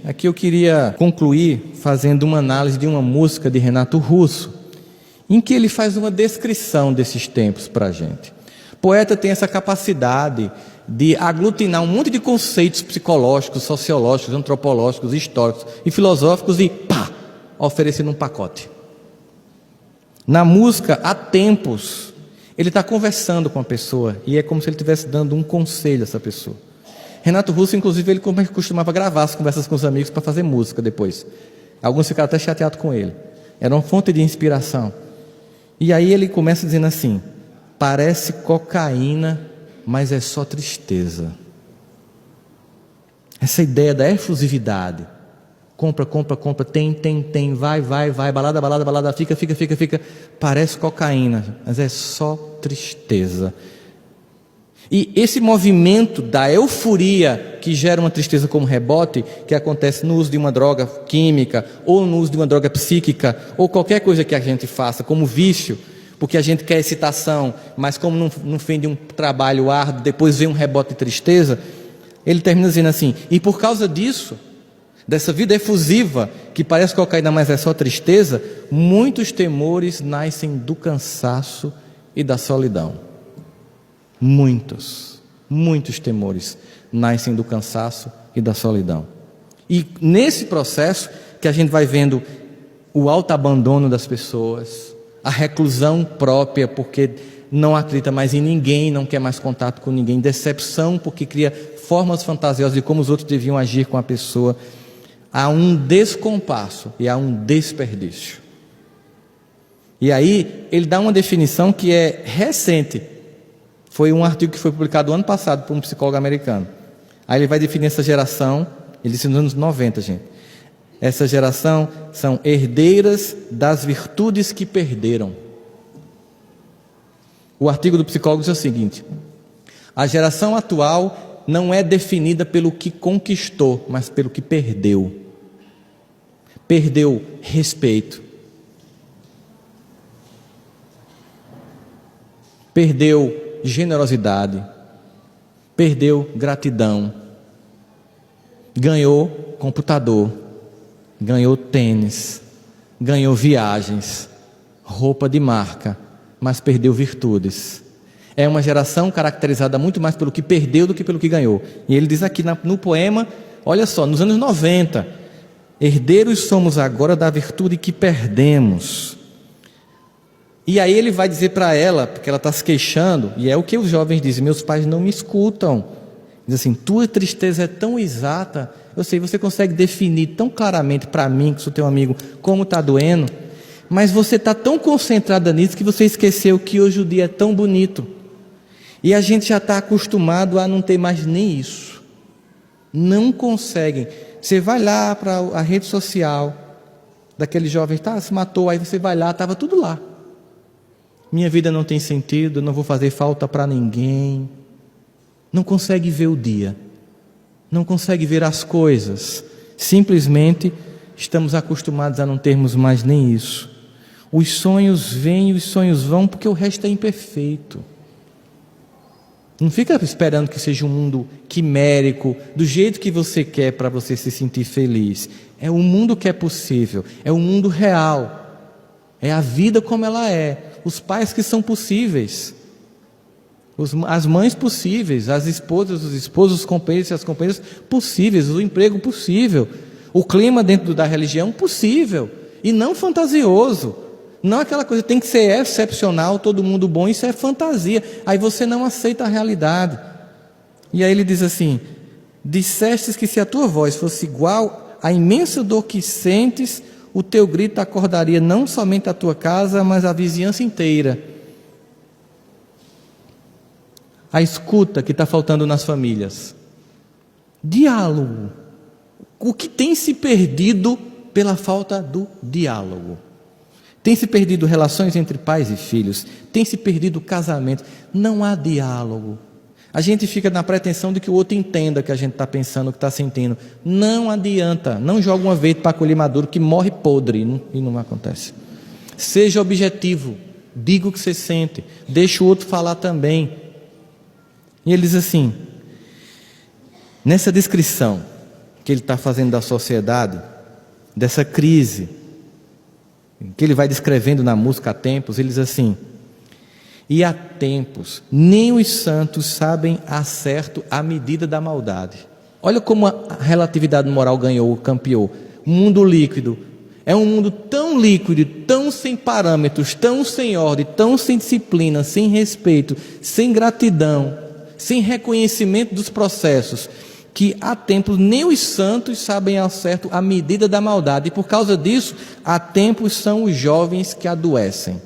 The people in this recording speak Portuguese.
Aqui eu queria concluir fazendo uma análise de uma música de Renato Russo, em que ele faz uma descrição desses tempos para a gente. O poeta tem essa capacidade de aglutinar um monte de conceitos psicológicos, sociológicos, antropológicos, históricos e filosóficos e pá, oferecer num pacote. Na música, há tempos, ele está conversando com a pessoa e é como se ele estivesse dando um conselho a essa pessoa. Renato Russo, inclusive, ele costumava gravar as conversas com os amigos para fazer música depois. Alguns ficaram até chateados com ele. Era uma fonte de inspiração. E aí ele começa dizendo assim: parece cocaína, mas é só tristeza. Essa ideia da efusividade. Compra, compra, compra, tem, vai, balada, fica. Parece cocaína, mas é só tristeza. E esse movimento da euforia que gera uma tristeza como rebote, que acontece no uso de uma droga química, ou no uso de uma droga psíquica, ou qualquer coisa que a gente faça como vício, porque a gente quer excitação, mas como no fim de um trabalho árduo, depois vem um rebote de tristeza, ele termina dizendo assim: e por causa disso, dessa vida efusiva, que parece cocaína, mas é só tristeza, muitos temores nascem do cansaço e da solidão. Muitos temores nascem do cansaço e da solidão. E nesse processo que a gente vai vendo o autoabandono das pessoas, a reclusão própria, porque não acredita mais em ninguém, não quer mais contato com ninguém, decepção porque cria formas fantasiosas de como os outros deviam agir com a pessoa. Há um descompasso e há um desperdício. E aí ele dá uma definição que é recente. Foi um artigo que foi publicado ano passado por um psicólogo americano. Aí ele vai definir essa geração, ele disse nos anos 90, gente. Essa geração são herdeiras das virtudes que perderam. O artigo do psicólogo diz o seguinte: a geração atual não é definida pelo que conquistou, mas pelo que perdeu. Perdeu respeito. Perdeu generosidade, perdeu gratidão, ganhou computador, ganhou tênis, ganhou viagens, roupa de marca, mas perdeu virtudes. É uma geração caracterizada muito mais pelo que perdeu do que pelo que ganhou. E ele diz aqui no poema, olha só, nos anos 90, herdeiros somos agora da virtude que perdemos. E aí ele vai dizer para ela, porque ela está se queixando, e é o que os jovens dizem: meus pais não me escutam. Diz assim: tua tristeza é tão exata, eu sei, você consegue definir tão claramente para mim, que sou teu amigo, como está doendo, mas você está tão concentrada nisso que você esqueceu que hoje o dia é tão bonito. E a gente já está acostumado a não ter mais nem isso. Não conseguem. Você vai lá para a rede social daquele jovem, se matou, aí você vai lá, estava tudo lá. Minha vida não tem sentido, não vou fazer falta para ninguém. Não consegue ver o dia, não consegue ver as coisas. Simplesmente estamos acostumados a não termos mais nem isso. Os sonhos vêm e os sonhos vão, porque o resto é imperfeito. Não fica esperando que seja um mundo quimérico, do jeito que você quer para você se sentir feliz. É o mundo que é possível, é o mundo real. É a vida como ela é, os pais que são possíveis, as mães possíveis, as esposas, os esposos, os companheiros e as companheiras possíveis, o emprego possível, o clima dentro da religião possível, e não fantasioso, não aquela coisa tem que ser excepcional, todo mundo bom, isso é fantasia, aí você não aceita a realidade. E aí ele diz assim: dissestes que se a tua voz fosse igual à imensa dor que sentes, o teu grito acordaria não somente a tua casa, mas a vizinhança inteira. A escuta que está faltando nas famílias. Diálogo. O que tem se perdido pela falta do diálogo? Tem se perdido relações entre pais e filhos. Tem se perdido casamento. Não há diálogo. A gente fica na pretensão de que o outro entenda o que a gente está pensando, o que está sentindo. Não adianta. Não joga uma vez para colher maduro que morre podre. E não acontece. Seja objetivo. Diga o que você sente. Deixa o outro falar também. E ele diz assim, nessa descrição, que ele está fazendo da sociedade, dessa crise, que ele vai descrevendo na música Há Tempos. Ele diz assim: e há tempos, nem os santos sabem a certo a medida da maldade. Olha como a relatividade moral ganhou, campeou. Um mundo líquido, é um mundo tão líquido, tão sem parâmetros, tão sem ordem, tão sem disciplina, sem respeito, sem gratidão, sem reconhecimento dos processos, que há tempos nem os santos sabem ao certo a medida da maldade, e por causa disso, há tempos são os jovens que adoecem.